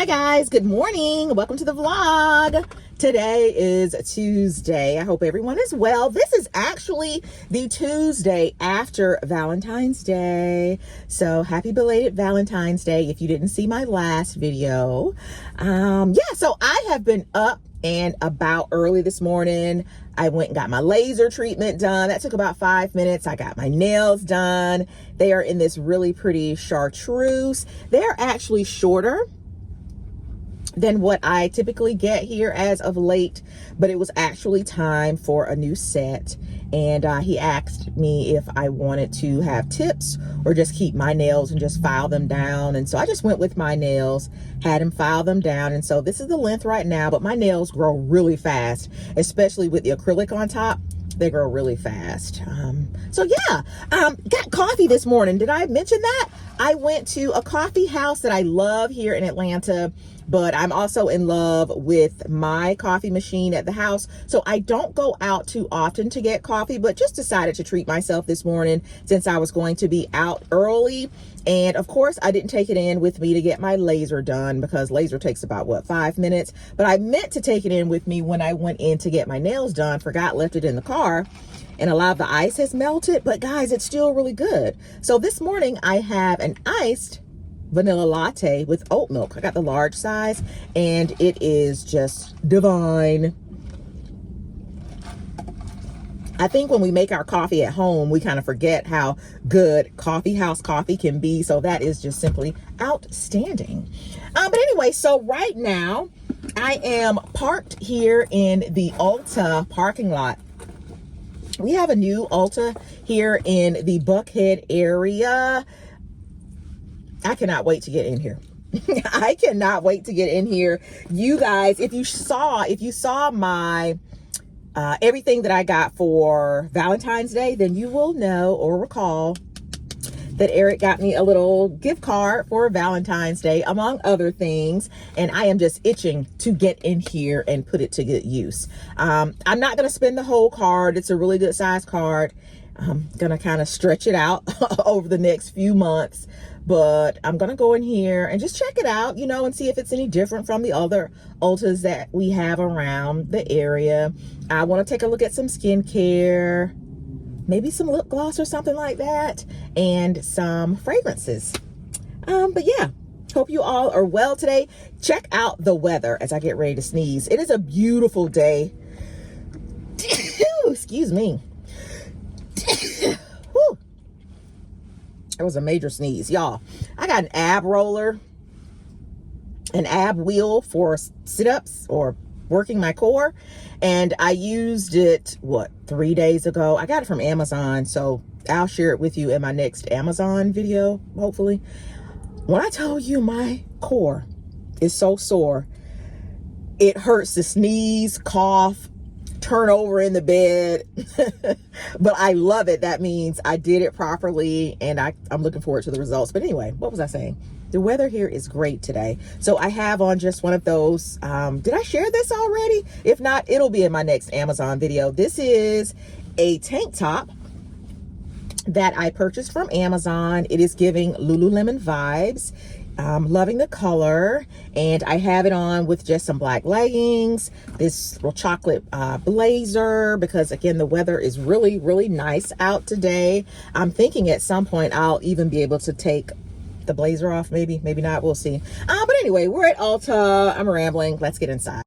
Hi guys, good morning. Welcome to the vlog. Today is Tuesday. I hope everyone is well. This is actually the Tuesday after Valentine's Day. So happy belated Valentine's Day if you didn't see my last video. So I have been up and about early this morning. I went and got my laser treatment done. That took about 5 minutes. I got my nails done. They are in this really pretty chartreuse. They're actually shorter than what I typically get here as of late, but it was actually time for a new set. And he asked me if I wanted to have tips or just keep my nails and just file them down. And so I just went with my nails, had him file them down. And so this is the length right now, but my nails grow really fast, especially with the acrylic on top. They grow really fast. Got coffee this morning. Did I mention that? I went to a coffee house that I love here in Atlanta, but I'm also in love with my coffee machine at the house. So I don't go out too often to get coffee, but just decided to treat myself this morning since I was going to be out early. And of course, I didn't take it in with me to get my laser done because laser takes about, 5 minutes? But I meant to take it in with me when I went in to get my nails done. Forgot, left it in the car. And a lot of the ice has melted, but guys, it's still really good. So this morning I have an iced vanilla latte with oat milk. I got the large size and it is just divine. I think when we make our coffee at home, we kind of forget how good coffee house coffee can be. So that is just simply outstanding. But anyway, so right now I am parked here in the Ulta parking lot. We have a new Ulta here in the Buckhead area. I cannot wait to get in here. I cannot wait to get in here. You guys, if you saw my everything that I got for Valentine's Day, then you will know or recall that Eric got me a little gift card for Valentine's Day, among other things. And I am just itching to get in here and put it to good use. I'm not going to spend the whole card. It's a really good size card. I'm going to kind of stretch it out over the next few months. But I'm going to go in here and just check it out, and see if it's any different from the other Ultas that we have around the area. I want to take a look at some skincare, maybe some lip gloss or something like that, and some fragrances. But yeah, hope you all are well today. Check out the weather as I get ready to sneeze. It is a beautiful day. Excuse me. That was a major sneeze, y'all. I got an ab roller, an ab wheel for sit-ups or working my core, and I used it 3 days ago. I got it from Amazon, so I'll share it with you in my next Amazon video, hopefully. When I tell you my core is so sore, it hurts to sneeze, cough, turn over in the bed. But I love it. That means I did it properly, and I'm looking forward to the results. But anyway, what was I saying? The weather here is great today. So I have on just one of those. Did I share this already? If not, it'll be in my next Amazon video. This is a tank top that I purchased from Amazon. It is giving Lululemon vibes. Loving the color, and I have it on with just some black leggings, this little chocolate blazer, because again, the weather is really, really nice out today. I'm thinking at some point I'll even be able to take the blazer off, maybe not, we'll see. But anyway, we're at Ulta. I'm rambling. Let's get inside.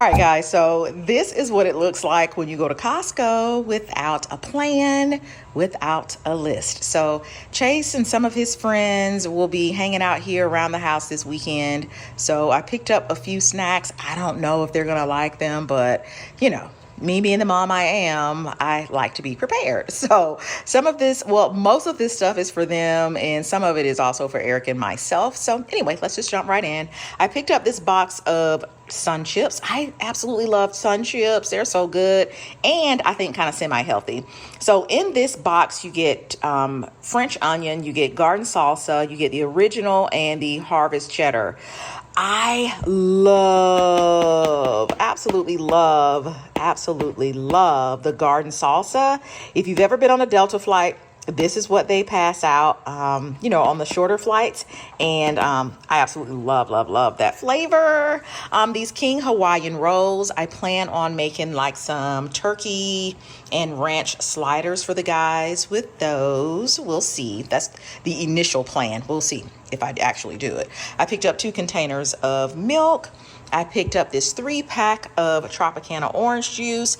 All right, guys, so this is what it looks like when you go to Costco without a plan, without a list. So Chase and some of his friends will be hanging out here around the house this weekend. So I picked up a few snacks. I don't know if they're going to like them, but, you know, me being the mom I am, I like to be prepared. So some of this, well, most of this stuff is for them, and some of it is also for Eric and myself. So anyway, let's just jump right in. I picked up this box of Sun Chips. I absolutely love Sun Chips. They're so good, and I think kind of semi-healthy. So in this box, you get French onion, you get garden salsa, you get the original and the harvest cheddar. I absolutely love the garden salsa. If you've ever been on a Delta flight, this is what they pass out, on the shorter flights. And I absolutely love that flavor. These King Hawaiian rolls, I plan on making like some turkey and ranch sliders for the guys with those. We'll see. That's the initial plan. We'll see if I actually do it. I picked up 2 containers of milk. I picked up this 3-pack of Tropicana orange juice.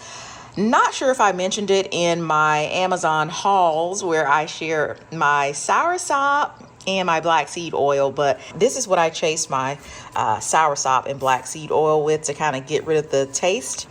Not sure if I mentioned it in my Amazon hauls where I share my soursop and my black seed oil, but this is what I chase my soursop and black seed oil with to kind of get rid of the taste.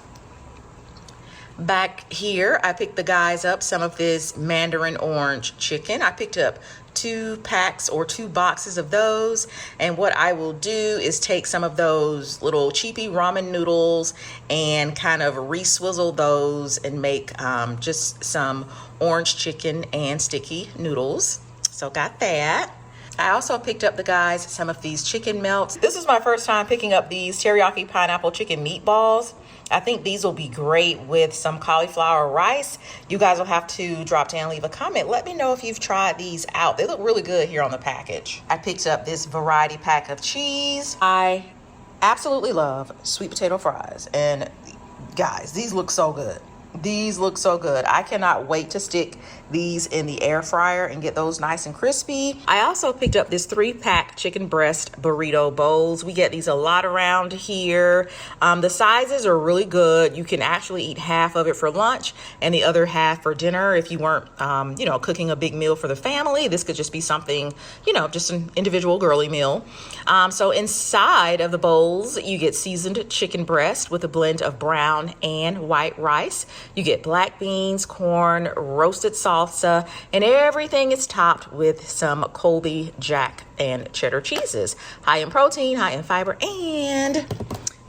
Back here, I picked the guys up some of this mandarin orange chicken. I picked up 2 packs or 2 boxes of those, and what I will do is take some of those little cheapy ramen noodles and kind of re-swizzle those and make just some orange chicken and sticky noodles. So got that. I also picked up the guys some of these chicken melts. This is my first time picking up these teriyaki pineapple chicken meatballs. I think these will be great with some cauliflower rice. You guys will have to drop down, leave a comment. Let me know if you've tried these out. They look really good here on the package. I picked up this variety pack of cheese. I absolutely love sweet potato fries. And guys, these look so good. These look so good. I cannot wait to stick these in the air fryer and get those nice and crispy. I also picked up this 3-pack chicken breast burrito bowls. We get these a lot around here. The sizes are really good. You can actually eat half of it for lunch and the other half for dinner. If you weren't, cooking a big meal for the family, this could just be something, just an individual girly meal. So inside of the bowls, you get seasoned chicken breast with a blend of brown and white rice. You get black beans, corn, roasted salsa, and everything is topped with some Colby, Jack, and cheddar cheeses. High in protein, high in fiber, and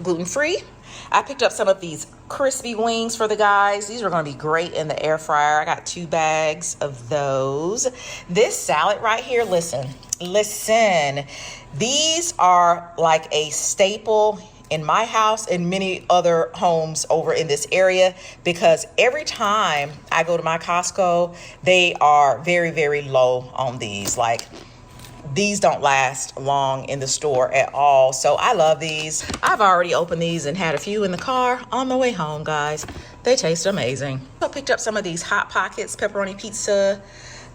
gluten-free. I picked up some of these crispy wings for the guys. These are going to be great in the air fryer. I got 2 bags of those. This salad right here, listen. These are like a staple in my house and many other homes over in this area, because every time I go to my Costco, they are very, very low on these. Like, these don't last long in the store at all. So I love these. I've already opened these and had a few in the car on my way home, guys. They taste amazing. I picked up some of these Hot Pockets pepperoni pizza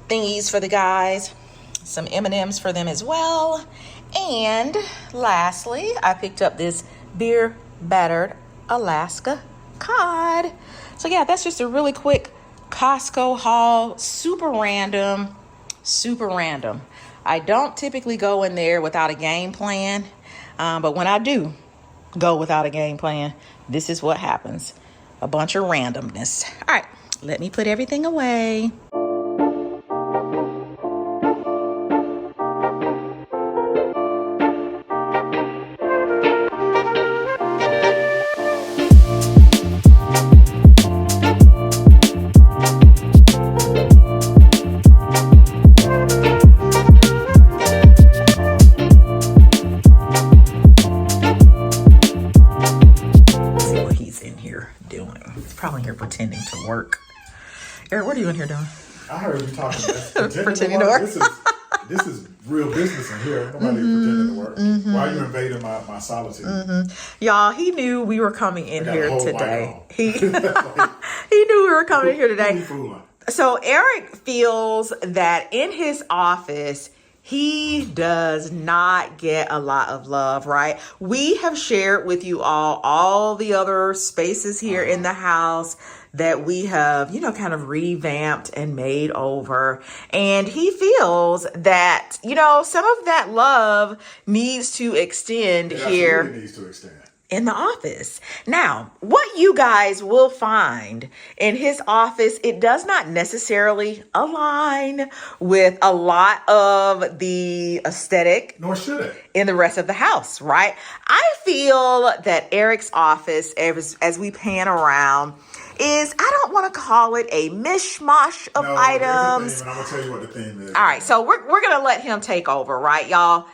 thingies for the guys. Some M&Ms for them as well. And lastly, I picked up this beer battered Alaska cod. So yeah, that's just a really quick Costco haul. Super random. I don't typically go in there without a game plan, but when I do go without a game plan, this is what happens. A bunch of randomness. All right, let me put everything away. Pretending to work. Eric, what are you in here doing? I heard you talking about pretending to work. This is real business in here. Nobody pretending to work. Why are you invading my solitude? Y'all, he knew we were coming in here today. He knew we were coming in here today. So Eric feels that in his office, he does not get a lot of love, right? We have shared with you all the other spaces here in the house that we have, kind of revamped and made over. And he feels that, some of that love needs to extend here. It needs to extend. in the office. Now, what you guys will find in his office, it does not necessarily align with a lot of the aesthetic. Nor should it. In the rest of the house, right? I feel that Eric's office, as we pan around, is, I don't want to call it a mishmash of items. And I'm gonna tell you what the theme is. All right, so we're gonna let him take over, right, y'all?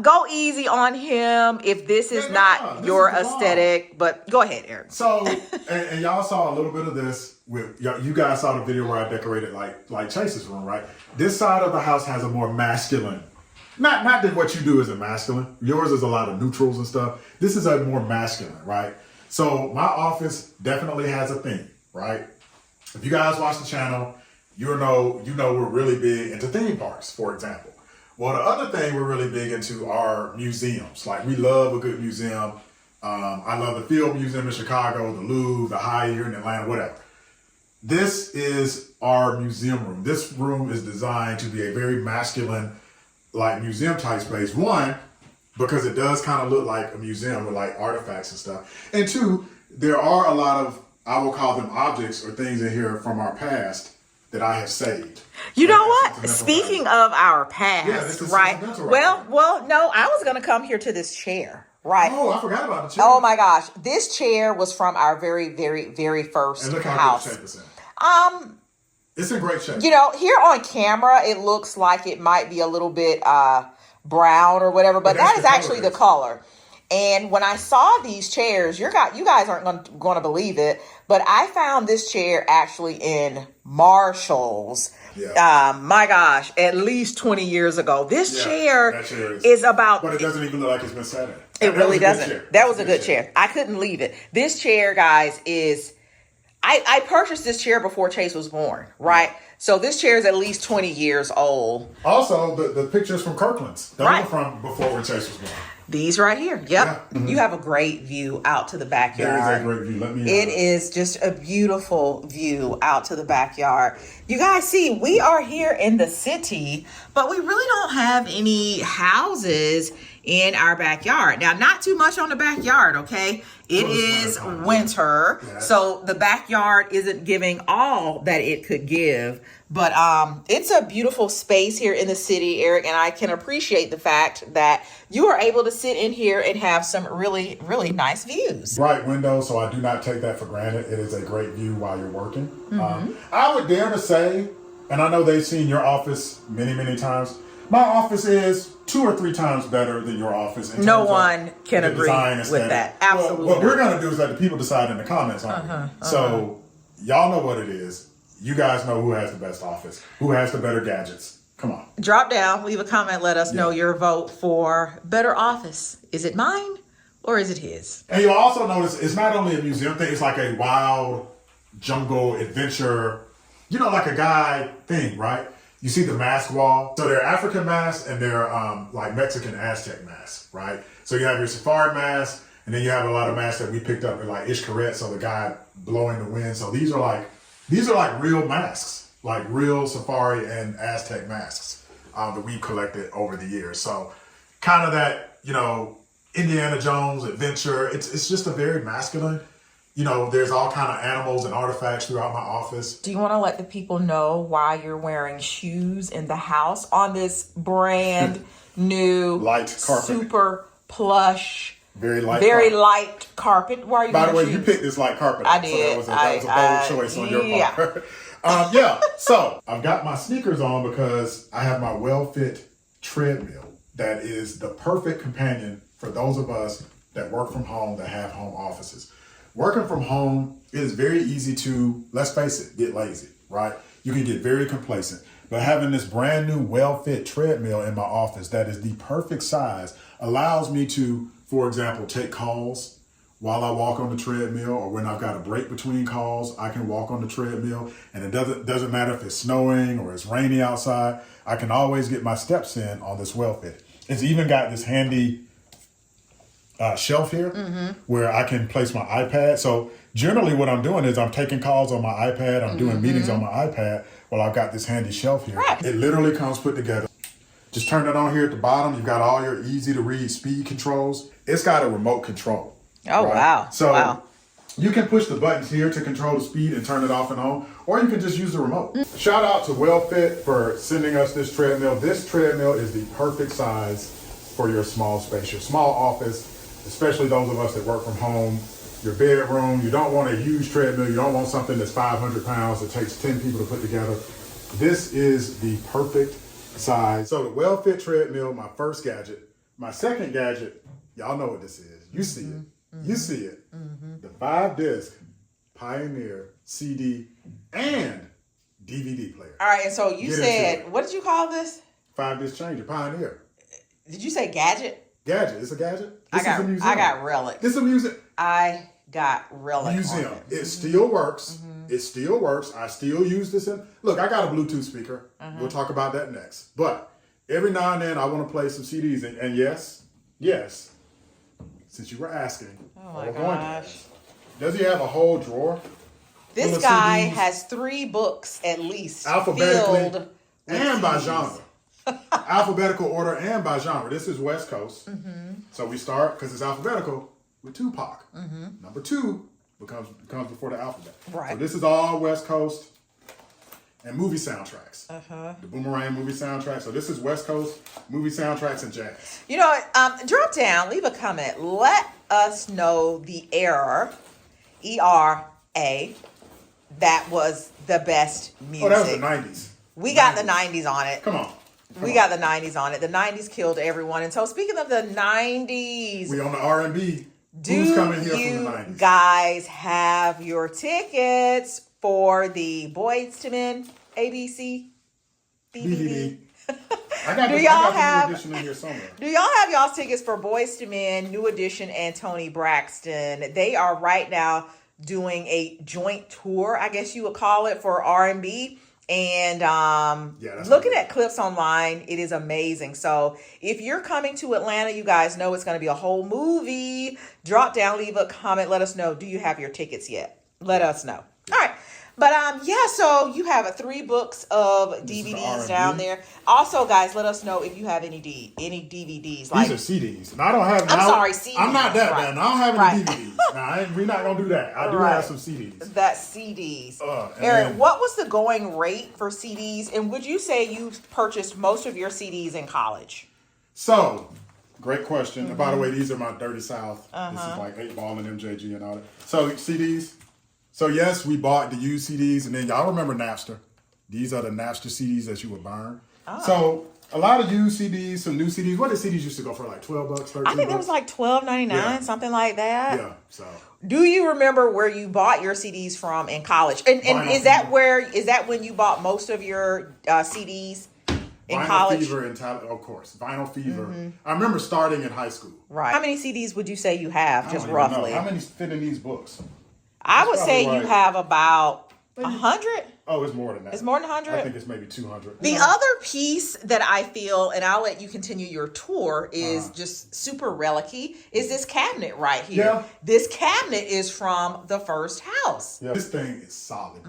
Go easy on him if this is not your aesthetic, but go ahead, Eric. So, and y'all saw a little bit of this with you guys saw the video where I decorated like Chase's room, right? This side of the house has a more masculine. Not that what you do isn't masculine. Yours is a lot of neutrals and stuff. This is a more masculine, right? So my office definitely has a theme, right? If you guys watch the channel, you know we're really big into theme parks, for example. Well, the other thing we're really big into are museums. Like, we love a good museum. I love the Field Museum in Chicago, the Louvre, the High here in Atlanta, whatever. This is our museum room. This room is designed to be a very masculine, like, museum type space. One, because it does kind of look like a museum with like artifacts and stuff. And two, there are a lot of, I will call them objects or things in here from our past that I have saved. You know what? Speaking of our past, right? Well, no, I was going to come here to this chair, right? Oh, I forgot about the chair. Oh my gosh. This chair was from our very, very, very first and look how house. good shape it's in. It's in great shape. You know, here on camera, it looks like it might be a little bit brown or whatever, but that is actually the color. And when I saw these chairs, you guys aren't going to believe it, but I found this chair actually in Marshall's. Yeah. My gosh, at least 20 years ago. This chair is about... But it doesn't even look like it's been sat in. It really doesn't. That was a good chair. I couldn't leave it. This chair, guys, is... I purchased this chair before Chase was born, right? Yeah. So this chair is at least 20 years old. Also, the pictures from Kirkland's. That were from before when Chase was born. These right here. Yep. Yeah. Mm-hmm. You have a great view out to the backyard. There is a great view. It is just a beautiful view out to the backyard. You guys see, we are here in the city, but we really don't have any houses in our backyard. Now, not too much on the backyard, okay? It is winter, so the backyard isn't giving all that it could give. But it's a beautiful space here in the city, Eric, and I can appreciate the fact that you are able to sit in here and have some really, really nice views. Bright windows, so I do not take that for granted. It is a great view while you're working. Mm-hmm. I would dare to say, and I know they've seen your office many, many times, my office is 2 or 3 times better than your office. No one can agree with that. Absolutely. Well, what we're going to do is let the people decide in the comments on it. So y'all know what it is. You guys know who has the best office, who has the better gadgets. Come on. Drop down, leave a comment, let us know your vote for better office. Is it mine or is it his? And you'll also notice it's not only a museum thing, it's like a wild jungle adventure, like a guide thing, right? You see the mask wall. So they're African masks and they're like Mexican Aztec masks, right? So you have your safari mask and then you have a lot of masks that we picked up in like Ishkaret, so the guy blowing the wind. So these are like real masks, like real safari and Aztec masks that we've collected over the years. So kind of that, Indiana Jones adventure. It's just a very masculine, there's all kind of animals and artifacts throughout my office. Do you want to let the people know why you're wearing shoes in the house on this brand new light carpet, super plush, very light carpet? Why are you? By the way, you picked this light carpet. I did. So that was a bold choice on your part. So I've got my sneakers on because I have my WELLFIT treadmill that is the perfect companion for those of us that work from home, that have home offices. Working from home is very easy to, let's face it, get lazy, right? You can get very complacent. But having this brand new WELLFIT treadmill in my office that is the perfect size allows me to, for example, take calls while I walk on the treadmill, or when I've got a break between calls, I can walk on the treadmill, and it doesn't matter if it's snowing or it's rainy outside. I can always get my steps in on this WELLFIT. It's even got this handy shelf here where I can place my iPad. So generally what I'm doing is I'm taking calls on my iPad. I'm doing meetings on my iPad while I've got this handy shelf here. Right. It literally comes put together. Just turn it on here at the bottom. You've got all your easy to read speed controls. It's got a remote control. Oh, right? wow. So wow. you can push the buttons here to control the speed and turn it off and on, or you can just use the remote. Shout out to WELLFIT for sending us this treadmill. This treadmill is the perfect size for your small space, your small office, especially those of us that work from home, your bedroom. You don't want a huge treadmill. You don't want something that's 500 pounds that takes 10 people to put together. This is the perfect size. So the WELLFIT treadmill, my first gadget. My second gadget, y'all know what this is. You see it. You see it. The 5-disc Pioneer CD and DVD player. All right, and so you said, what did you call this? 5-disc changer, Pioneer. Did you say gadget? Gadget. It's a gadget. This I got is a museum. I got relic. This is a museum. I got relic. Museum. It still works. It still works. I still use this. Look, I got a Bluetooth speaker. We'll talk about that next. But every now and then I want to play some CDs. And yes, since you were asking. Oh my gosh. Does he have a whole drawer? This guy has 3 books at least. Alphabetically and by genre. Alphabetical order and by genre. This is West Coast. So we start, because it's alphabetical, with Tupac. Number 2 comes before the alphabet. Right. So this is all West Coast and movie soundtracks. The Boomerang movie soundtrack. So this is West Coast movie soundtracks and jazz. You know, drop down, leave a comment. Let us know the era, ERA, that was the best music. Oh, that was the 90s. We got the 90s on it. Come on. We got the 90s on it. The 90s killed everyone. And so speaking of the 90s, we on the R&B. Who's coming here from the 90s? Do you guys have your tickets for the Boyz II Men ABC DVD? I got the new edition in here somewhere. Do y'all have y'all's tickets for Boyz II Men, New Edition, and Toni Braxton? They are right now doing a joint tour, I guess you would call it, for R&B. And looking at clips online, it is amazing. So if you're coming to Atlanta, you guys know it's going to be a whole movie. Drop down, leave a comment. Let us know. Do you have your tickets yet? Let us know. All right. But so you have 3 books of DVDs down there. Also, guys, let us know if you have any DVDs. Like, these are CDs. And I don't have. CDs. I'm not that bad. I don't have any DVDs. Nah, we're not gonna do that. I do have some CDs. That's CDs. Aaron, what was the going rate for CDs? And would you say you purchased most of your CDs in college? So, great question. And by the way, these are my Dirty South. This is like 8 Ball and MJG and all that. So CDs. So yes, we bought the used CDs, and then y'all remember Napster. These are the Napster CDs that you would burn. Oh. So a lot of used CDs, some new CDs. What did CDs used to go for, like $12, $13? I think it was like $12.99, something like that. Yeah. So do you remember where you bought your CDs from in college? And is that when you bought most of your CDs in college? Vinyl Fever, of course. Vinyl Fever. I remember starting in high school. Right. How many CDs would you say you have, just roughly? How many fit in these books? I would say you have about 100. Oh, it's more than that. It's more than 100? I think it's maybe 200. The other piece that I feel, and I'll let you continue your tour, is just super relic-y, is this cabinet right here. Yeah. This cabinet is from the first house. Yeah. This thing is solid.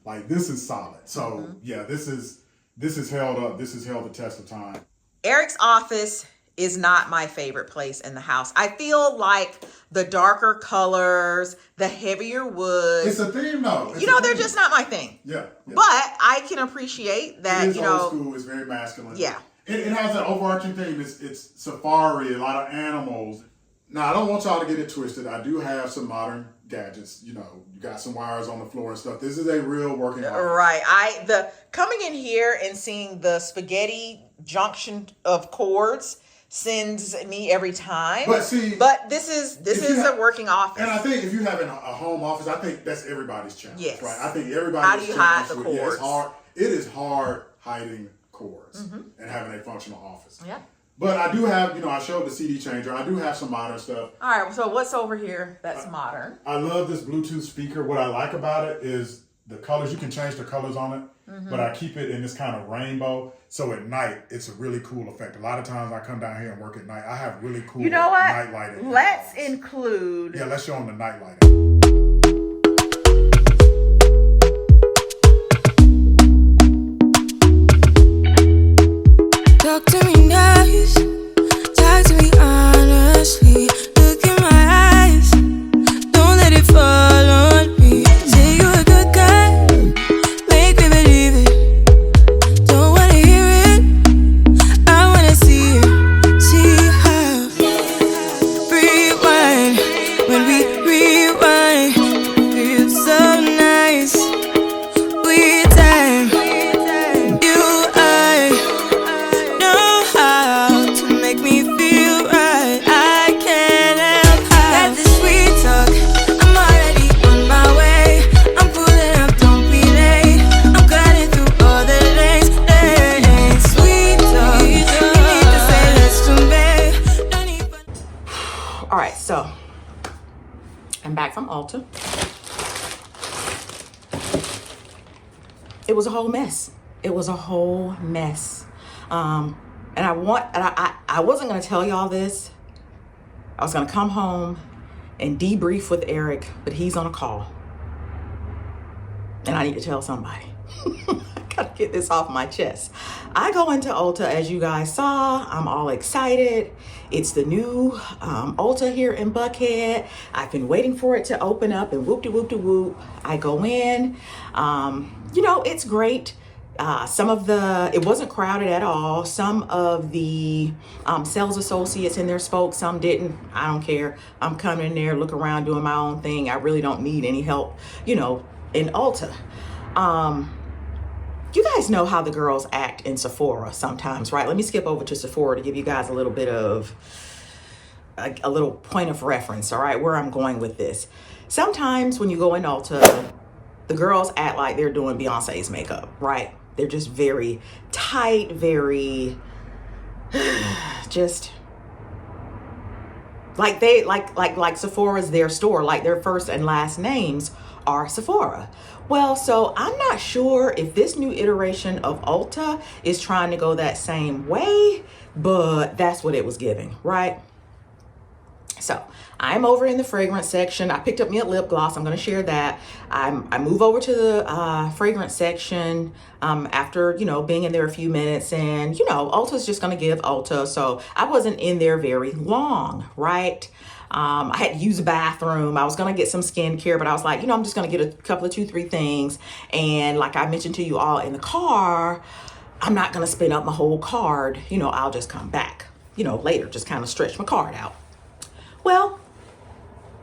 Like, this is solid. So, this is held up. This has held the test of time. Eric's office is not my favorite place in the house. I feel like the darker colors, the heavier wood. It's a theme, though. They're just not my thing. Yeah. But I can appreciate that, it is old school. It's very masculine. Yeah. It has an overarching theme. It's safari, a lot of animals. Now, I don't want y'all to get it twisted. I do have some modern gadgets. You got some wires on the floor and stuff. This is a real working office. Right. Coming in here and seeing the spaghetti junction of cords sends me every time. But this is a working office. And I think if you have a home office, I think that's everybody's challenge. Yes. Right. I think everybody's How do you hide the cords? It's hard. It is hard hiding cords and having a functional office. Yeah. But I do have, I showed the CD changer. I do have some modern stuff. All right. So what's over here that's modern? I love this Bluetooth speaker. What I like about it is the colors. You can change the colors on it. But I keep it in this kind of rainbow. So at night, it's a really cool effect. A lot of times I come down here and work at night. I have really cool night lighting. Let's include. Yeah, let's show them the night lighting. Talk to me nice. Talk to me honestly. Look in my eyes. it was a whole mess. It was a whole mess. And I wasn't going to tell y'all this. I was going to come home and debrief with Eric, but he's on a call. And I need to tell somebody. I gotta get this off my chest. I go into Ulta, as you guys saw. I'm all excited. It's the new Ulta here in Buckhead. I've been waiting for it to open up, and whoop-de-whoop-de-whoop. I go in. You know, it's great. It wasn't crowded at all. Some of the sales associates in there spoke, some didn't. I don't care. I'm coming in there, look around, doing my own thing. I really don't need any help, you know, in Ulta. You guys know how the girls act in Sephora sometimes, right? Let me skip over to Sephora to give you guys a little bit of a little point of reference, all right, where I'm going with this. Sometimes when you go in Ulta, the girls act like they're doing Beyonce's makeup, right? They're just very tight, very just like like Sephora's their store, like their first and last names are Sephora. Well, so I'm not sure if this new iteration of Ulta is trying to go that same way, but that's what it was giving, right? So I'm over in the fragrance section. I picked up me a lip gloss. I'm going to share that. I move over to the fragrance section after, you know, being in there a few minutes, and, you know, Ulta's just going to give Ulta. So I wasn't in there very long, right? I had to use a bathroom. I was going to get some skincare, but I was like, you know, I'm just going to get a couple of 2-3 things. And like I mentioned to you all in the car, I'm not going to spend up my whole card. You know, I'll just come back, you know, later, just kind of stretch my card out. Well,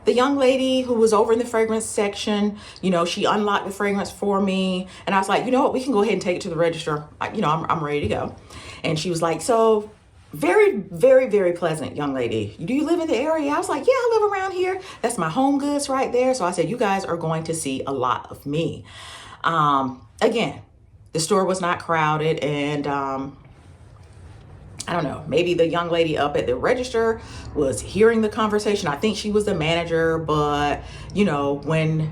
the young lady who was over in the fragrance section, you know, she unlocked the fragrance for me. And I was like, you know what, we can go ahead and take it to the register. You know, I'm ready to go. And she was like, so very, very, very pleasant young lady. Do you live in the area? I was like, yeah, I live around here. That's my home goods right there. So I said, you guys are going to see a lot of me. Again, the store was not crowded, and I don't know, maybe the young lady up at the register was hearing the conversation. I think she was the manager, but, you know, when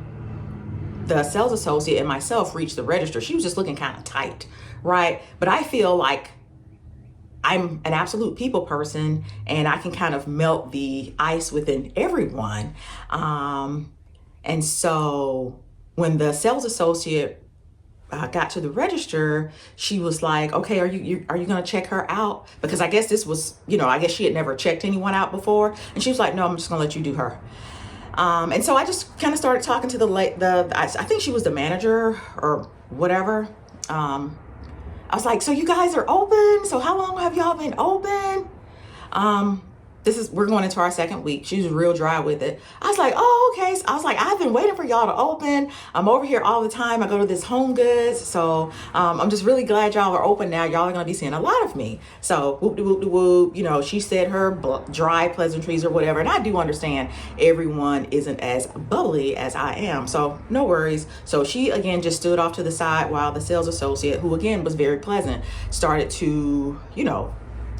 the sales associate and myself reached the register, she was just looking kind of tight, right? But I feel like I'm an absolute people person, and I can kind of melt the ice within everyone. And so when the sales associate got to the register, she was like, okay, are you going to check her out? Because I guess this was, you know, I guess she had never checked anyone out before. And she was like, no, I'm just going to let you do her. And so I just kind of started talking to I think she was the manager or whatever. I was like, so you guys are open? So how long have y'all been open? We're going into our second week. She was real dry with it. I was like, oh, okay. So I was like, I've been waiting for y'all to open. I'm over here all the time. I go to this Home Goods. So I'm just really glad y'all are open now. Y'all are going to be seeing a lot of me. So whoop-de-whoop-de-whoop. You know, she said her dry pleasantries or whatever. And I do understand everyone isn't as bubbly as I am. So no worries. So she, again, just stood off to the side while the sales associate, who, again, was very pleasant, started to, you know,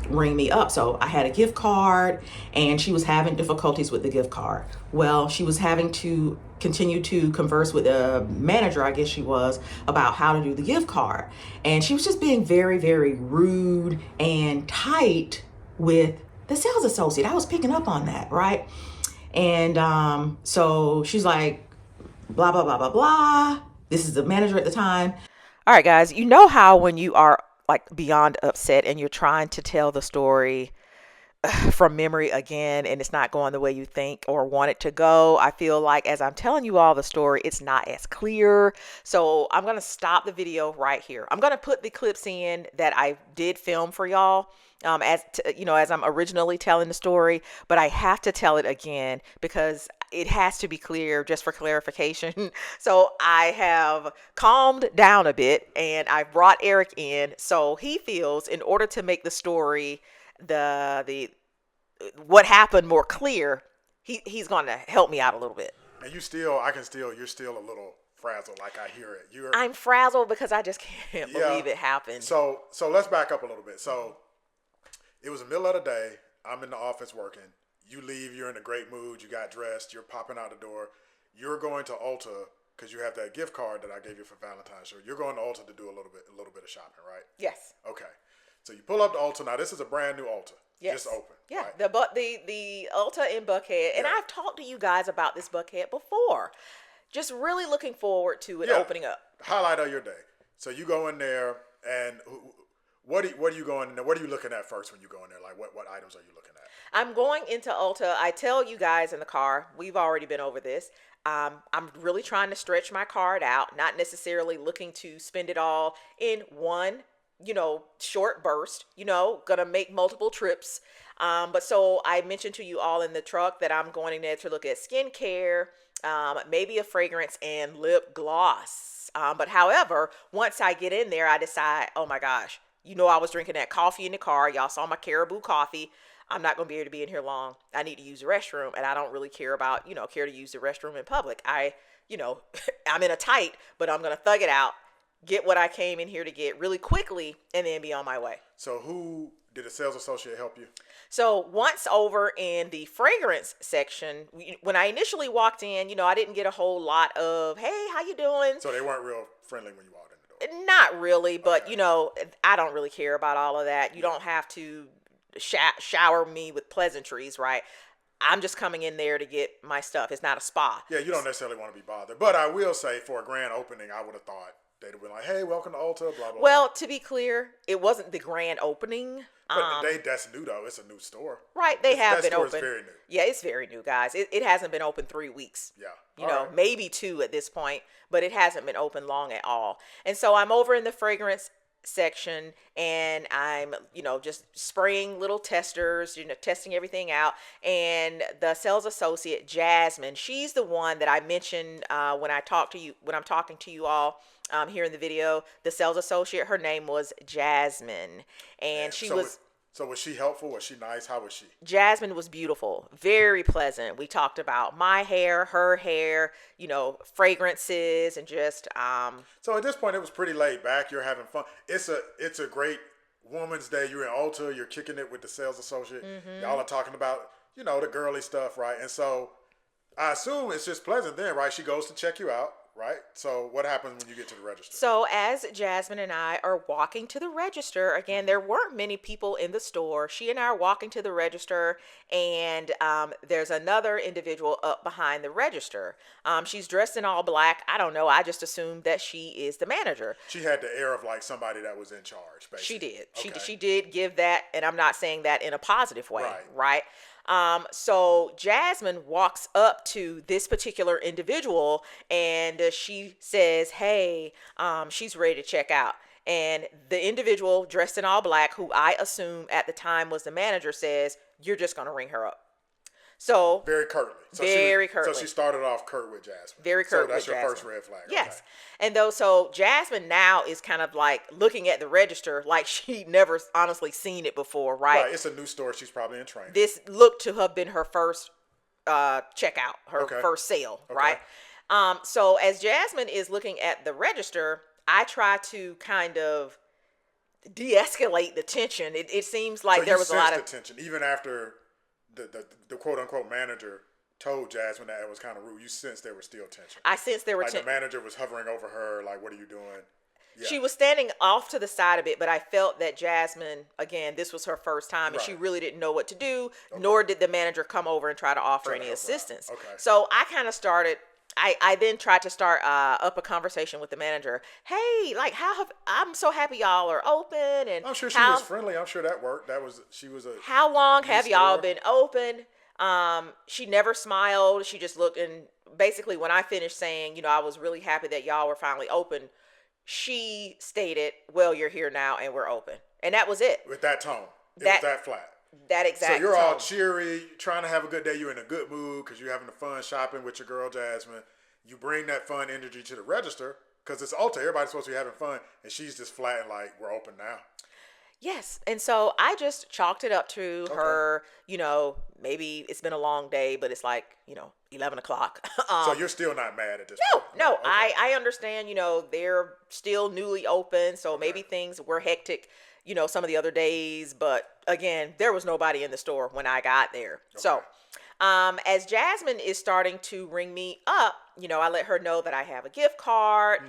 ring me up. So I had a gift card, and she was having difficulties with the gift card. Well, she was having to continue to converse with the manager, I guess she was, about how to do the gift card. And she was just being very, very rude and tight with the sales associate. I was picking up on that, right? And so she's like, blah, blah, blah, blah, blah. This is the manager at the time. All right, guys, you know how when you are like beyond upset and you're trying to tell the story from memory again, and it's not going the way you think or want it to go. I feel like as I'm telling you all the story, it's not as clear. So I'm going to stop the video right here. I'm going to put the clips in that I did film for y'all. As I'm originally telling the story, but I have to tell it again because it has to be clear just for clarification. So I have calmed down a bit, and I brought Eric in. So he feels in order to make the story, the what happened more clear, he's going to help me out a little bit. And you're still a little frazzled, like I hear it. I'm frazzled because I just can't believe it happened. So let's back up a little bit. So it was the middle of the day. I'm in the office working. You leave, you're in a great mood. You got dressed. You're popping out the door. You're going to Ulta because you have that gift card that I gave you for Valentine's Show. You're going to Ulta to do a little bit of shopping, right? Yes. Okay. So you pull up to Ulta. Now this is a brand new Ulta. Yes. Just open. Yeah. Right? The Ulta in Buckhead, and Yeah. I've talked to you guys about this Buckhead before. Just really looking forward to it opening up. Highlight of your day. So you go in there, and what are you going in there? What are you looking at first when you go in there? Like what items are you looking at? I'm going into Ulta. I tell you guys in the car, we've already been over this. I'm really trying to stretch my card out, not necessarily looking to spend it all in one, short burst, gonna make multiple trips. But so I mentioned to you all in the truck that I'm going in there to look at skincare, maybe a fragrance and lip gloss. But however, once I get in there, I decide, oh my gosh, I was drinking that coffee in the car. Y'all saw my Caribou coffee. I'm not going to be able to be in here long. I need to use the restroom, and I don't really care to use the restroom in public. I'm in a tight, but I'm going to thug it out, get what I came in here to get really quickly, and then be on my way. So who did a sales associate help you? So once over in the fragrance section, when I initially walked in, I didn't get a whole lot of, hey, how you doing? So they weren't real friendly when you walked in the door? Not really, but, I don't really care about all of that. You don't have to shower me with pleasantries, right? I'm just coming in there to get my stuff. It's not a spa. Yeah, you don't necessarily want to be bothered. But I will say, for a grand opening, I would have thought they'd have been like, hey, welcome to Ulta, blah, blah, Well, blah. to be clear, it wasn't the grand opening. But that's new, though. It's a new store. Right, they have been open. open. That store is very new. Yeah, it's very new, guys. It hasn't been open 3 weeks. Yeah. Maybe 2 at this point, but it hasn't been open long at all. And so I'm over in the fragrance section, and I'm just spraying little testers, testing everything out. And the sales associate Jasmine, she's the one that I mentioned when I'm talking to you all here in the video. The sales associate, her name was Jasmine, and So was she helpful? Was she nice? How was she? Jasmine was beautiful, very pleasant. We talked about my hair, her hair, fragrances, and just So at this point, it was pretty laid back. You're having fun. It's a great Woman's Day. You're in Ulta. You're kicking it with the sales associate. Mm-hmm. Y'all are talking about the girly stuff, right? And so I assume it's just pleasant then, right? She goes to check you out. Right? So what happens when you get to the register? So as Jasmine and I are walking to the register, again, there weren't many people in the store. She and I are walking to the register, and there's another individual up behind the register. She's dressed in all black. I don't know. I just assumed that she is the manager. She had the air of like somebody that was in charge, basically. She did. Okay. She did give that, and I'm not saying that in a positive way, right? So Jasmine walks up to this particular individual, and she says, hey, she's ready to check out. And the individual dressed in all black, who I assume at the time was the manager, says, you're just going to ring her up. So very curtly. curtly. So she started off curt with Jasmine. Very curt. So that's with your Jasmine. first red flag. Yes. Okay. So Jasmine now is kind of like looking at the register like she never honestly seen it before, right? Right. It's a new store. She's probably in training. This looked to have been her first checkout, her first sale, right? So as Jasmine is looking at the register, I try to kind of de-escalate the tension. It seems like there was a lot of tension, even after the quote unquote manager told Jasmine that it was kind of rude. You sensed there was still tension. I sensed there were the manager was hovering over her, like, "What are you doing?" Yeah. She was standing off to the side a bit, but I felt that Jasmine, again, this was her first time, and she really didn't know what to do. Nor did the manager come over and try to offer any assistance. Okay. So I kind of started. I then tried to start up a conversation with the manager. Hey, like, I'm so happy y'all are open, and I'm sure she was friendly. I'm sure that worked. How long have y'all been open? She never smiled. She just looked, and basically when I finished saying, I was really happy that y'all were finally open, she stated, well, you're here now and we're open. And that was it. With that tone. It was that flat. That exact So you're tone. all cheery, trying to have a good day. You're in a good mood because you're having a fun shopping with your girl, Jasmine. You bring that fun energy to the register because it's Ulta. Everybody's supposed to be having fun. And she's just flat and like, we're open now. Yes. And so I just chalked it up to her, maybe it's been a long day, but it's like, 11 o'clock. So you're still not mad at this point? No. Okay. I understand, they're still newly open. So maybe things were hectic, some of the other days. But again, there was nobody in the store when I got there. Okay. So As Jasmine is starting to ring me up, I let her know that I have a gift card.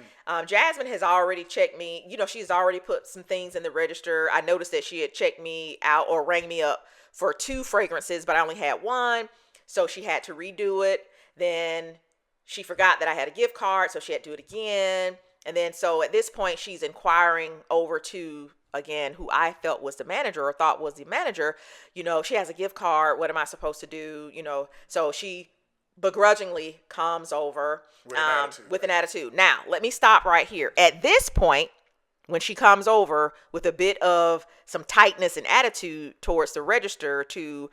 Jasmine has already checked me. She's already put some things in the register. I noticed that she had checked me out or rang me up for 2 fragrances, but I only had 1. So she had to redo it. Then she forgot that I had a gift card, so she had to do it again. And then so at this point, she's inquiring over to, again, who I felt was the manager or thought was the manager. She has a gift card. What am I supposed to do? So she begrudgingly comes over with an attitude. Now, let me stop right here. At this point, when she comes over with a bit of some tightness and attitude towards the register to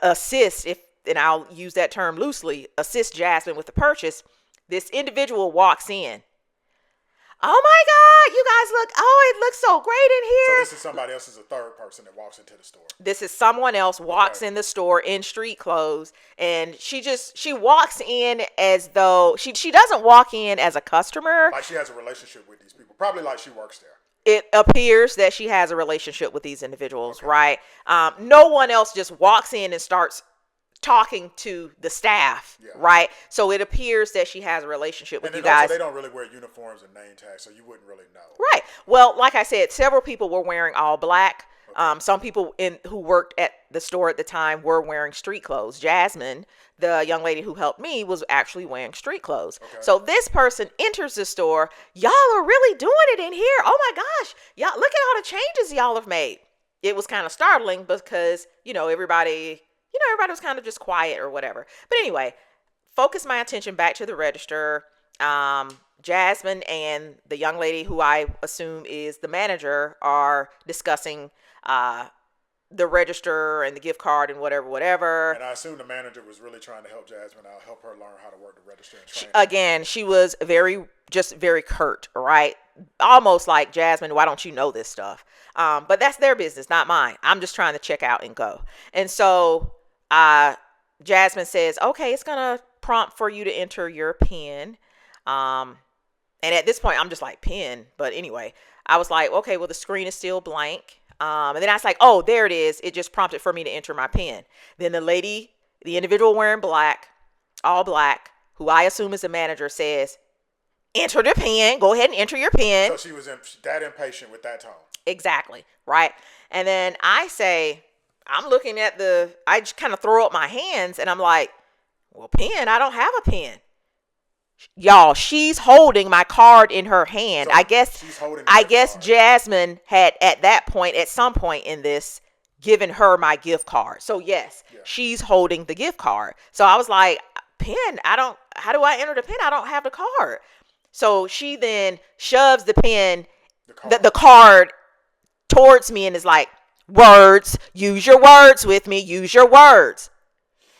assist, and I'll use that term loosely, assist Jasmine with the purchase, this individual walks in. Oh my God, you guys it looks so great in here. So this is somebody else, is a third person that walks into the store. This is someone else walks in the store in street clothes, and she walks in as though she doesn't walk in as a customer. Like she has a relationship with these people. Probably like she works there. It appears that she has a relationship with these individuals, right? No one else just walks in and starts talking to the staff, right? So it appears that she has a relationship with you guys. Also, they don't really wear uniforms and name tags, so you wouldn't really know. Right. Well, like I said, several people were wearing all black. Some people who worked at the store at the time were wearing street clothes. Jasmine, the young lady who helped me, was actually wearing street clothes. So this person enters the store. Y'all are really doing it in here. Oh my gosh. Y'all, look at all the changes y'all have made. It was kind of startling because, everybody was kind of just quiet or whatever. But anyway, focus my attention back to the register. Jasmine and the young lady who I assume is the manager are discussing the register and the gift card and whatever. And I assume the manager was really trying to help Jasmine out, help her learn how to work the register and train. Again, she was very curt, right? Almost like, Jasmine, why don't you know this stuff? But that's their business, not mine. I'm just trying to check out and go. And so Jasmine says, okay, it's going to prompt for you to enter your PIN. And at this point, I'm just like, PIN? But anyway, I was like, okay, well, the screen is still blank. And then I was like, oh, there it is. It just prompted for me to enter my PIN. Then the individual wearing black, all black, who I assume is the manager, says, enter the PIN. Go ahead and enter your PIN. So she was that impatient with that tone. Exactly. Right. And then I say, I'm looking at I just kind of throw up my hands and I'm like, well, PIN, I don't have a PIN. Y'all, she's holding my card in her hand. So I guess Jasmine had at some point in this given her my gift card. So yes, she's holding the gift card. So I was like, PIN, how do I enter the PIN? I don't have the card. So she then shoves the PIN, the card towards me and is like, words, use your words with me, use your words.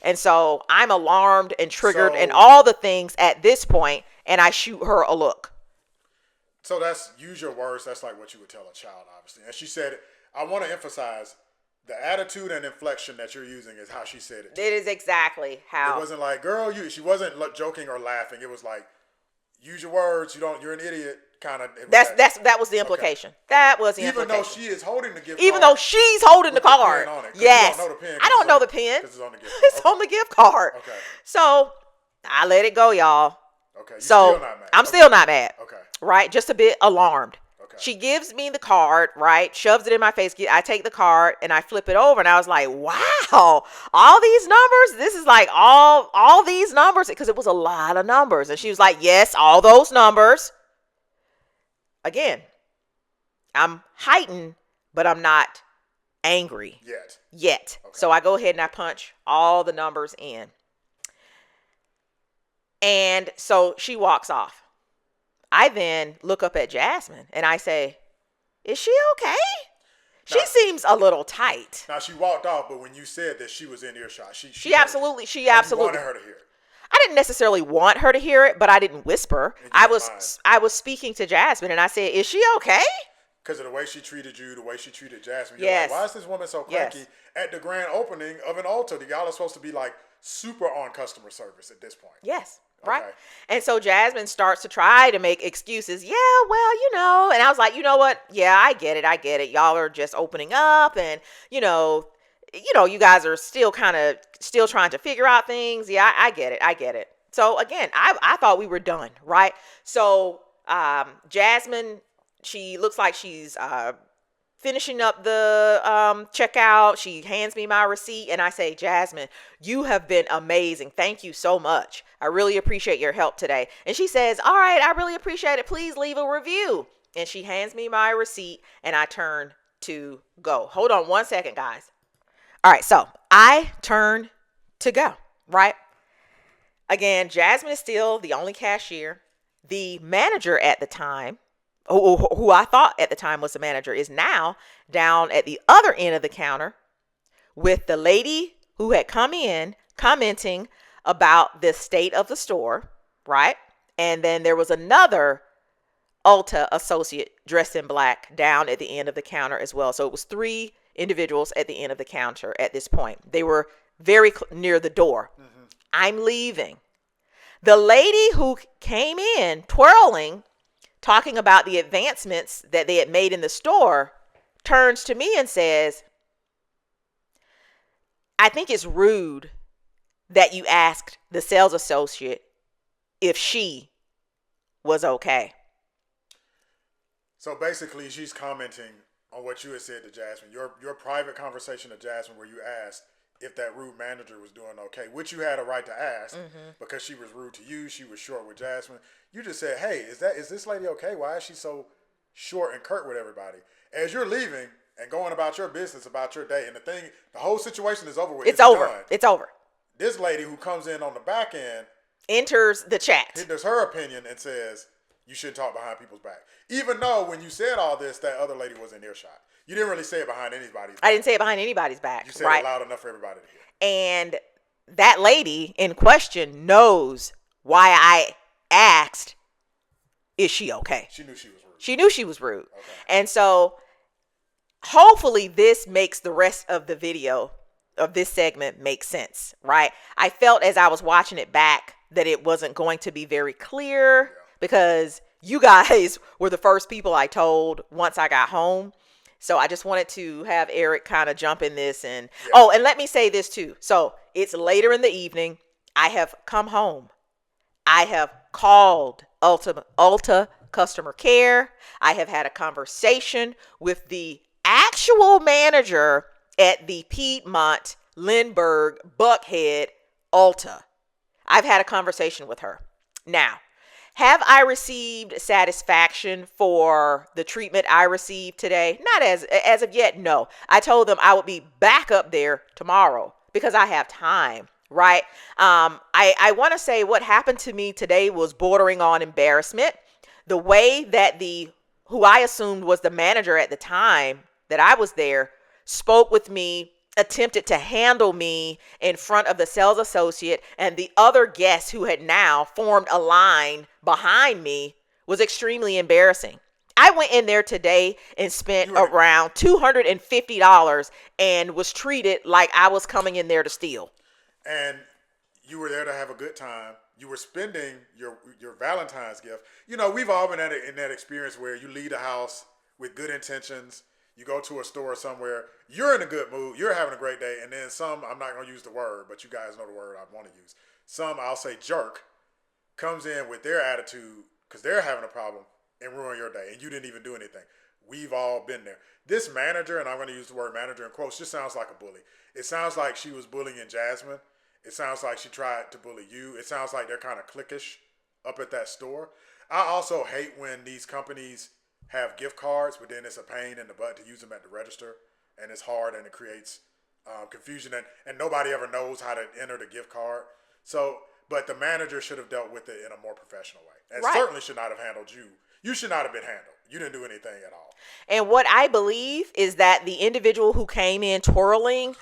And so I'm alarmed and triggered and all the things at this point, and I shoot her a look. So that's, use your words, that's like what you would tell a child, obviously. And she said, I want to emphasize, the attitude and inflection that you're using is how she said it. It is exactly how. It wasn't like, girl, she wasn't joking or laughing. It was like, use your words, you're an idiot. Kind of. That was the implication. Okay. That was the implication. Even though she is holding the gift card. Even though she's holding the card. Yes. I don't know the pin. It's on the gift card. It's on the gift card. Okay. So I let it go, y'all. Okay. So I'm still not mad. Okay. Right? Just a bit alarmed. Okay. She gives me the card, right? Shoves it in my face. I take the card and I flip it over and I was like, wow, all these numbers. This is like all these numbers, because it was a lot of numbers. And she was like, yes, all those numbers. Again, I'm heightened, but I'm not angry yet. Okay. So I go ahead and I punch all the numbers in. And so she walks off. I then look up at Jasmine and I say, is she okay? She seems a little tight. Now, she walked off, but when you said that she was in earshot, she absolutely. You wanted her to hear it. I didn't necessarily want her to hear it, but I didn't whisper. I was speaking to Jasmine and I said, is she okay? Because of the way she treated you, the way she treated Jasmine. You're like, why is this woman so cranky at the grand opening of an Ulta? Y'all are supposed to be like super on customer service at this point. Yes. Right. Okay. And so Jasmine starts to try to make excuses. Yeah, well, and I was like, you know what? Yeah, I get it. Y'all are just opening up and, you guys are still trying to figure out things. Yeah, I get it. So again, I thought we were done, right? So Jasmine, she looks like she's finishing up the checkout. She hands me my receipt and I say, Jasmine, you have been amazing. Thank you so much. I really appreciate your help today. And she says, all right, I really appreciate it. Please leave a review. And she hands me my receipt and I turn to go. Hold on one second, guys. All right, so I turn to go, right? Again, Jasmine is still the only cashier. The manager at the time, who I thought at the time was the manager, is now down at the other end of the counter with the lady who had come in commenting about the state of the store, right? And then there was another Ulta associate dressed in black down at the end of the counter as well. So it was 3 individuals at the end of the counter at this point. They were very near the door. Mm-hmm. I'm leaving. The lady who came in twirling, talking about the advancements that they had made in the store, turns to me and says, I think it's rude that you asked the sales associate if she was okay. So basically, she's commenting on what you had said to Jasmine, your private conversation to Jasmine where you asked if that rude manager was doing okay, which you had a right to ask because she was rude to you. She was short with Jasmine. You just said, hey, is this lady okay? Why is she so short and curt with everybody? As you're leaving and going about your business, about your day, and the whole situation is over with. It's over. Done. It's over. This lady who comes in on the back end enters the chat. Enters her opinion and says, you shouldn't talk behind people's back. Even though when you said all this, that other lady was in earshot. You didn't really say it behind anybody's back. I didn't say it behind anybody's back. You said it loud enough for everybody to hear. And that lady in question knows why I asked, is she okay? She knew she was rude. She knew she was rude. Okay. And so hopefully this makes the rest of the video of this segment make sense, right? I felt as I was watching it back that it wasn't going to be very clear because you guys were the first people I told once I got home. So I just wanted to have Eric kind of jump in this. And and let me say this too. So it's later in the evening. I have come home. I have called Ulta customer care. I have had a conversation with the actual manager at the Piedmont, Lindbergh, Buckhead, Ulta. I've had a conversation with her. Now, have I received satisfaction for the treatment I received today? Not as of yet, no. I told them I would be back up there tomorrow because I have time, right? I want to say what happened to me today was bordering on embarrassment. The way that who I assumed was the manager at the time that I was there spoke with me, attempted to handle me in front of the sales associate and the other guests who had now formed a line behind me was extremely embarrassing. I went in there today and spent around $250 and was treated like I was coming in there to steal. And you were there to have a good time. You were spending your Valentine's gift. You know, we've all been in that experience where you leave the house with good intentions. You go to a store somewhere, you're in a good mood, you're having a great day, and then some, I'm not going to use the word, but you guys know the word I want to use. Some, I'll say jerk, comes in with their attitude because they're having a problem and ruin your day, and you didn't even do anything. We've all been there. This manager, and I'm going to use the word manager in quotes, just sounds like a bully. It sounds like she was bullying Jasmine. It sounds like she tried to bully you. It sounds like they're kind of cliquish up at that store. I also hate when these companies have gift cards, but then it's a pain in the butt to use them at the register, and it's hard and it creates confusion, and nobody ever knows how to enter the gift card. So, but the manager should have dealt with it in a more professional way, and certainly should not have handled you. You should not have been handled. You didn't do anything at all. And what I believe is that the individual who came in twirling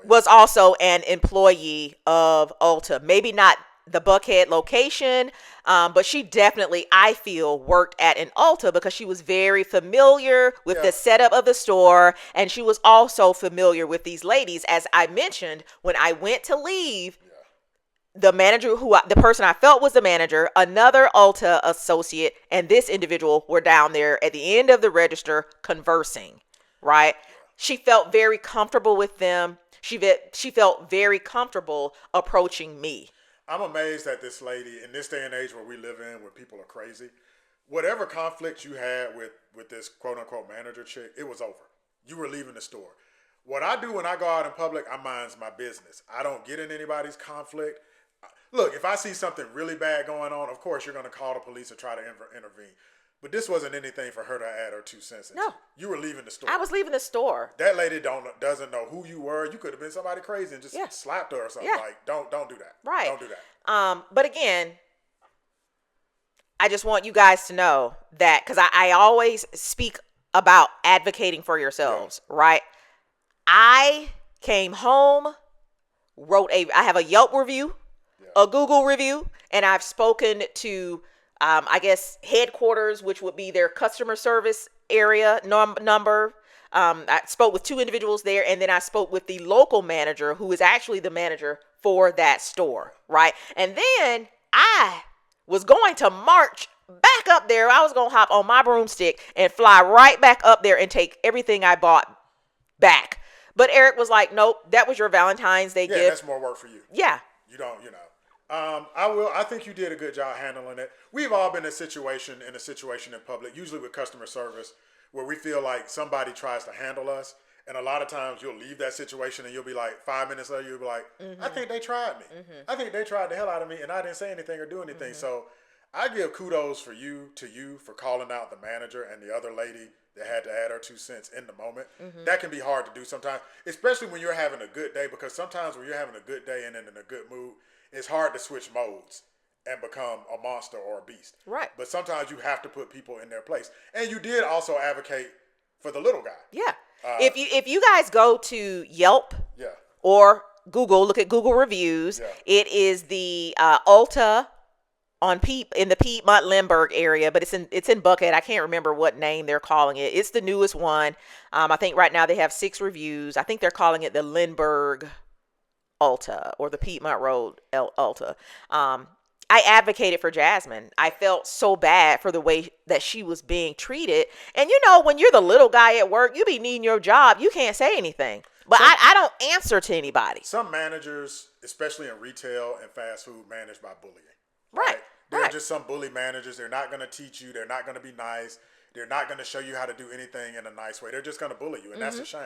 was also an employee of Ulta. Maybe not the Buckhead location, but she definitely, I feel, worked at an Ulta because she was very familiar with the setup of the store, and she was also familiar with these ladies. As I mentioned, when I went to leave, the manager the person I felt was the manager, another Ulta associate, and this individual were down there at the end of the register conversing, right? She felt very comfortable with them. She felt very comfortable approaching me. I'm amazed at this lady in this day and age where we live in, where people are crazy. Whatever conflict you had with this quote unquote manager chick, it was over. You were leaving the store. What I do when I go out in public, I mind my business. I don't get in anybody's conflict. Look, if I see something really bad going on, of course you're going to call the police and try to intervene. But this wasn't anything for her to add her 2 cents into. No. You were leaving the store. I was leaving the store. That lady doesn't know who you were. You could have been somebody crazy and just slapped her or something. Yeah. Like, don't do that. Right. Don't do that. But again, I just want you guys to know that, because I always speak about advocating for yourselves, right? I came home, I have a Yelp review, a Google review, and I've spoken to, I guess, headquarters, which would be their customer service area number. I spoke with 2 individuals there, and then I spoke with the local manager, who is actually the manager for that store, right? And then I was going to march back up there. I was going to hop on my broomstick and fly right back up there and take everything I bought back. But Eric was like, nope, that was your Valentine's Day gift. Yeah, that's more work for you. Yeah. You don't, I think you did a good job handling it. We've all been in a situation in public, usually with customer service, where we feel like somebody tries to handle us. And a lot of times you'll leave that situation and you'll be like, 5 minutes later, you'll be like, I think they tried me. I think they tried the hell out of me and I didn't say anything or do anything. So I give kudos to you for calling out the manager and the other lady that had to add her 2 cents in the moment. That can be hard to do sometimes, especially when you're having a good day, because sometimes when you're having a good day and in a good mood, it's hard to switch modes and become a monster or a beast. Right. But sometimes you have to put people in their place. And you did also advocate for the little guy. Yeah. If you guys go to Yelp or Google, look at Google reviews, it is the Ulta in the Piedmont Lindbergh area, but it's in Buckhead. I can't remember what name they're calling it. It's the newest one. I think right now they have 6 reviews. I think they're calling it the Lindbergh Ulta or the Piedmont Road Ulta. I advocated for Jasmine. I felt so bad for the way that she was being treated. And when you're the little guy at work, you be needing your job. You can't say anything. But I don't answer to anybody. Some managers, especially in retail and fast food, manage by bullying. Right. There are just some bully managers. They're not going to teach you. They're not going to be nice. They're not going to show you how to do anything in a nice way. They're just going to bully you, and that's a shame.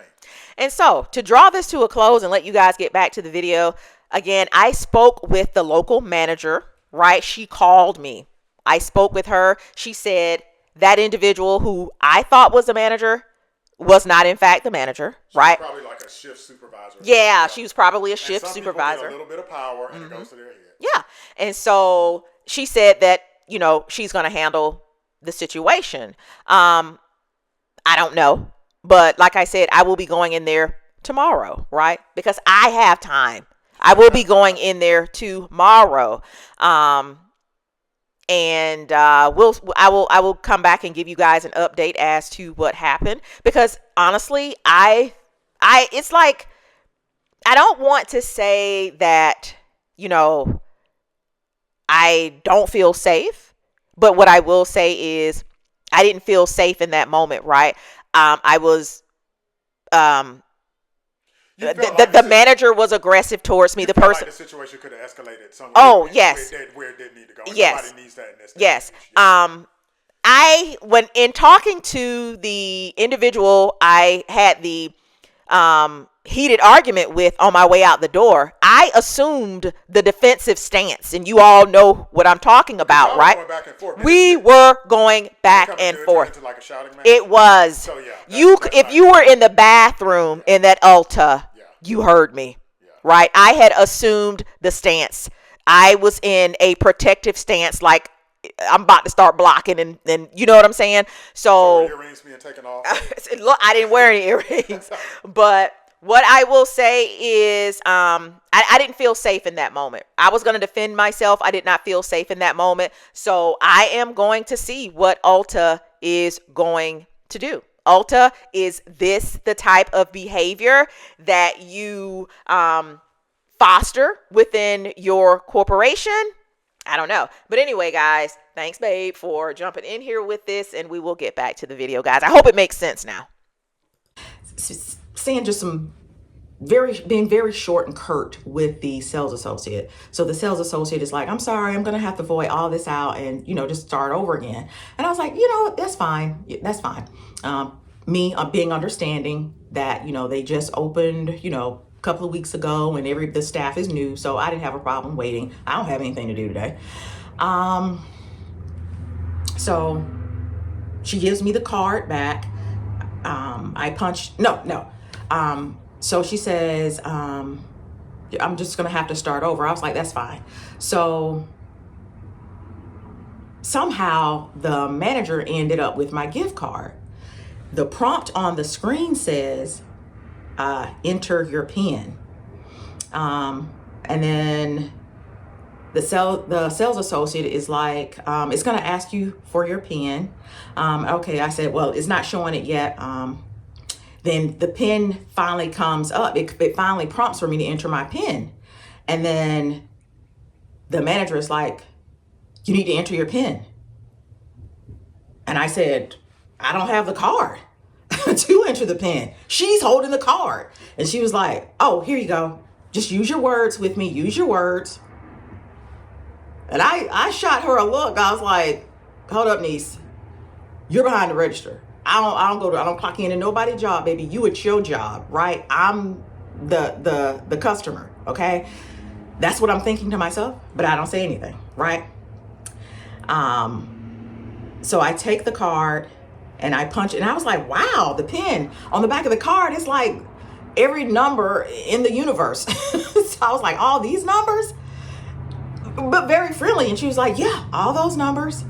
And so, to draw this to a close and let you guys get back to the video, again, I spoke with the local manager, right? She called me. I spoke with her. She said that individual who I thought was the manager was not, in fact, the manager, right? Probably like a shift supervisor. Yeah, she was probably a shift supervisor. Get a little bit of power, and it goes to their head. Yeah, and so she said that, she's going to handle the situation. I don't know, but like I said, I will be going in there tomorrow, right? Because I have time. I will be going in there tomorrow. And I will come back and give you guys an update as to what happened, because honestly, it's like, I don't want to say that, I don't feel safe, but what I will say is I didn't feel safe in that moment, right? I was, the manager was aggressive towards me. The person, like the situation could have escalated somewhere. Oh, yes. Where it didn't need to go. Yes. Nobody needs that in this. Yes. When in talking to the individual I had the heated argument with on my way out the door, I assumed the defensive stance, and you all know what I'm talking about, right? Going back and forth. We were going back and forth. Like a shouting match. It was. So, yeah, if you were in the bathroom in that Ulta, you heard me, right? I had assumed the stance. I was in a protective stance, like I'm about to start blocking, and you know what I'm saying? So earrings being taken off. Look, I didn't wear any earrings, but what I will say is I didn't feel safe in that moment. I was going to defend myself. I did not feel safe in that moment. So I am going to see what Ulta is going to do. Ulta, is this the type of behavior that you foster within your corporation? I don't know. But anyway, guys, thanks, babe, for jumping in here with this, and we will get back to the video, guys. I hope it makes sense now. saying just some being very short and curt with the sales associate. So the sales associate is like, I'm sorry, I'm going to have to void all this out and, just start over again. And I was like, that's fine. That's fine. I'm being understanding that, they just opened, a couple of weeks ago and the staff is new. So I didn't have a problem waiting. I don't have anything to do today. So she gives me the card back. So she says, I'm just going to have to start over. I was like, that's fine. So somehow the manager ended up with my gift card. The prompt on the screen says, enter your PIN. And then the sales associate is like, it's going to ask you for your PIN. Okay, I said, well, it's not showing it yet. Then the PIN finally comes up. It finally prompts for me to enter my PIN. And then the manager is like, you need to enter your PIN. And I said, I don't have the card to enter the PIN. She's holding the card. And she was like, oh, here you go. Just use your words with me. Use your words. And I shot her a look. I was like, hold up, niece. You're behind the register. I don't clock into nobody's job, baby. You at your job, right? I'm the customer, okay? That's what I'm thinking to myself, but I don't say anything, right? So I take the card and I punch it, and I was like, wow, the PIN on the back of the card is like every number in the universe. So I was like, all these numbers? But very friendly. And she was like, yeah, all those numbers.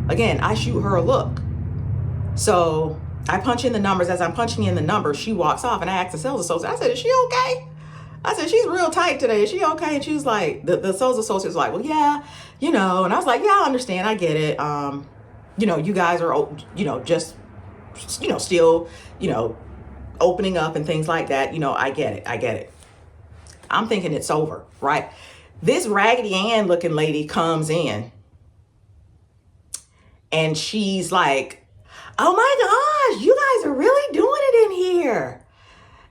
Again, I shoot her a look. So I punch in the numbers. As I'm punching in the numbers, she walks off, and I asked the sales associate, I said, is she okay? I said, she's real tight today. Is she okay? And she was like, the sales associate was like, well, yeah, and I was like, yeah, I understand. I get it. You guys are, just, still, opening up and things like that. I get it. I'm thinking it's over, right? This Raggedy Ann looking lady comes in and she's like, oh my gosh, you guys are really doing it in here.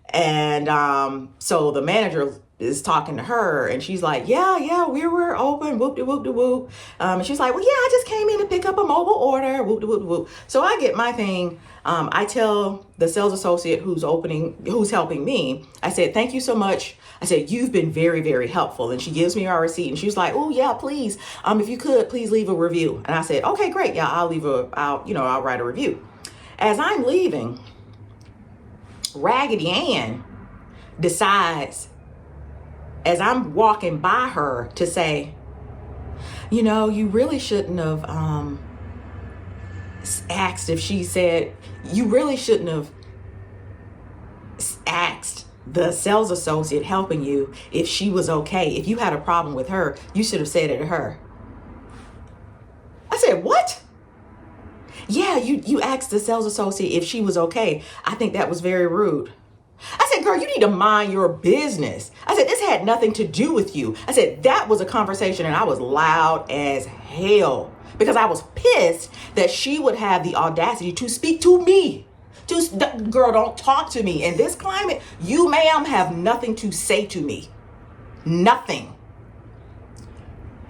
And so the manager is talking to her and she's like, yeah, we were open, whoop de whoop de whoop. And she's like, well, yeah, I just came in to pick up a mobile order, whoop de whoop de whoop. So I get my thing. I tell the sales associate who's helping me, I said, thank you so much. I said, you've been very, very helpful. And she gives me our receipt and she was like, oh yeah, please. If you could, please leave a review. And I said, okay, great. Yeah, I'll write a review. As I'm leaving, Raggedy Ann decides, as I'm walking by her, to say, you really shouldn't have asked if she said, you really shouldn't have asked the sales associate helping you if she was okay. If you had a problem with her, you should have said it to her. I said, what? Yeah, you asked the sales associate if she was okay. I think that was very rude. I said, girl, you need to mind your business. I said, this had nothing to do with you. I said, that was a conversation, and I was loud as hell because I was pissed that she would have the audacity to speak to me. Girl, don't talk to me. In this climate, you, ma'am, have nothing to say to me. Nothing.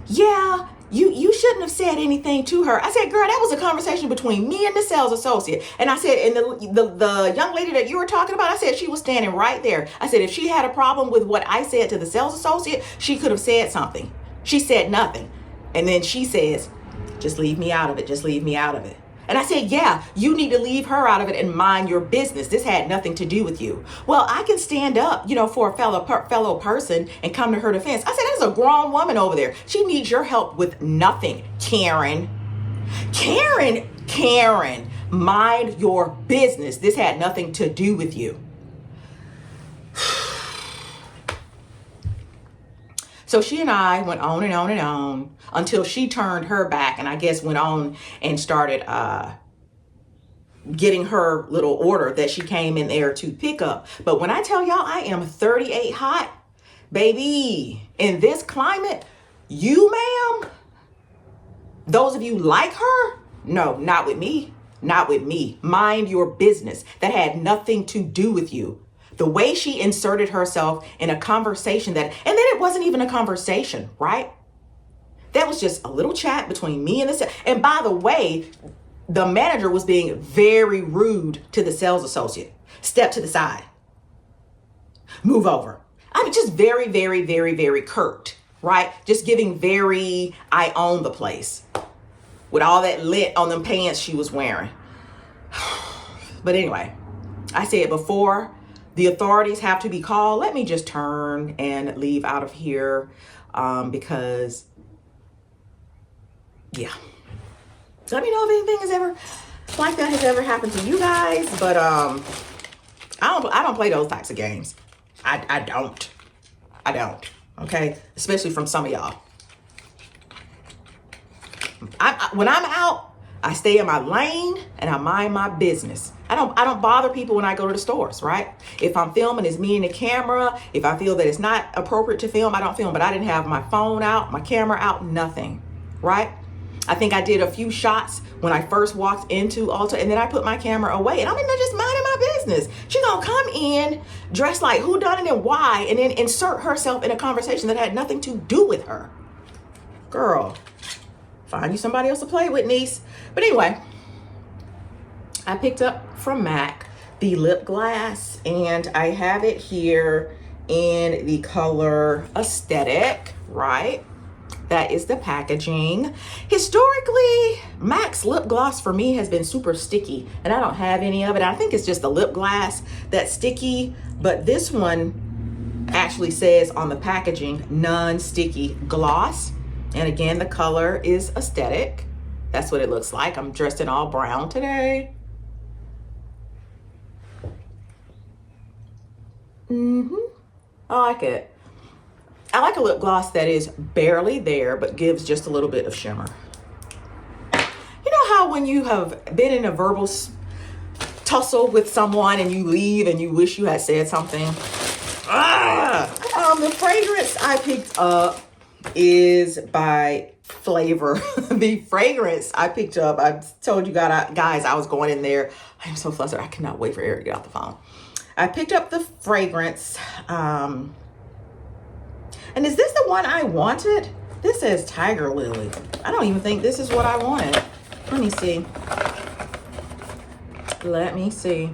Yeah, you shouldn't have said anything to her. I said, girl, that was a conversation between me and the sales associate. And I said, and the young lady that you were talking about, I said, she was standing right there. I said, if she had a problem with what I said to the sales associate, she could have said something. She said nothing. And then she says, just leave me out of it. Just leave me out of it. And I said, yeah, you need to leave her out of it and mind your business. This had nothing to do with you. Well, I can stand up, for a fellow person and come to her defense. I said, there's a grown woman over there. She needs your help with nothing, Karen. Karen, mind your business. This had nothing to do with you. So she and I went on and on and on until she turned her back and I guess went on and started getting her little order that she came in there to pick up. But when I tell y'all I am 38 hot, baby, in this climate, you, ma'am, those of you like her, no, not with me. not with me. Mind your business. That had nothing to do with you. The way she inserted herself in a conversation and then it wasn't even a conversation, right? That was just a little chat between me and and by the way, the manager was being very rude to the sales associate. Step to the side. Move over. I mean, just very, very, very, very curt, right? Just giving very, I own the place. With all that lint on them pants she was wearing. But anyway, I said before the authorities have to be called, let me just turn and leave out of here because, yeah. Let me know if anything has ever like that has ever happened to you guys. But I don't play those types of games. I don't. Okay, especially from some of y'all. When I'm out, I stay in my lane and I mind my business. I don't bother people when I go to the stores, right? If I'm filming, it's me and the camera. If I feel that it's not appropriate to film, I don't film. But I didn't have my phone out, my camera out, nothing, right? I think I did a few shots when I first walked into Ulta, and then I put my camera away, and I'm in there just minding my business. She gonna come in dressed like who done it and why, and then insert herself in a conversation that had nothing to do with her. Girl, find you somebody else to play with, niece. But anyway, I picked up from MAC the lip gloss, and I have it here in the color Aesthetic, right? That is the packaging. Historically, MAC's lip gloss for me has been super sticky, and I don't have any of it. I think it's just the lip gloss that's sticky, but this one actually says on the packaging, non-sticky gloss. And again, the color is Aesthetic. That's what it looks like. I'm dressed in all brown today. I like it. I like a lip gloss that is barely there, but gives just a little bit of shimmer. You know how when you have been in a verbal tussle with someone and you leave and you wish you had said something? The fragrance I picked up is by Flavor. The fragrance I picked up, I told you guys I was going in there. I'm so flustered. I cannot wait for Eric to get off the phone. I picked up the fragrance. And is this the one I wanted? This says Tiger Lily. I don't even think this is what I wanted. Let me see. Let me see.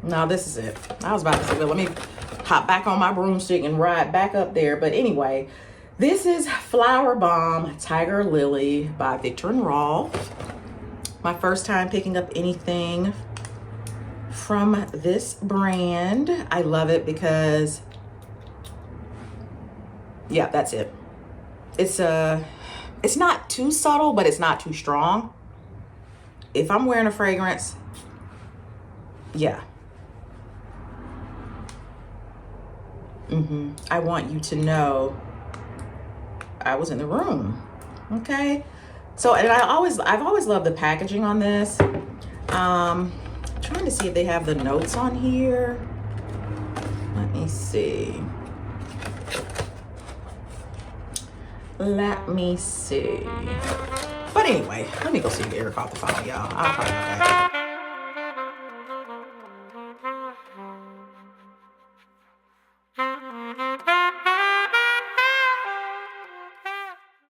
No, this is it. I was about to say, well, let me hop back on my broomstick and ride back up there. But anyway, this is Flower Bomb Tiger Lily by Viktor and Rolf. My first time picking up anything from this brand. I love it because, yeah, that's it. It's not too subtle, but it's not too strong. If I'm wearing a fragrance, yeah. I want you to know I was in the room. Okay. So, and I've always loved the packaging on this. Trying to see if they have the notes on here. Let me see. But anyway, let me go see if Eric off the phone, y'all. I'll probably go back.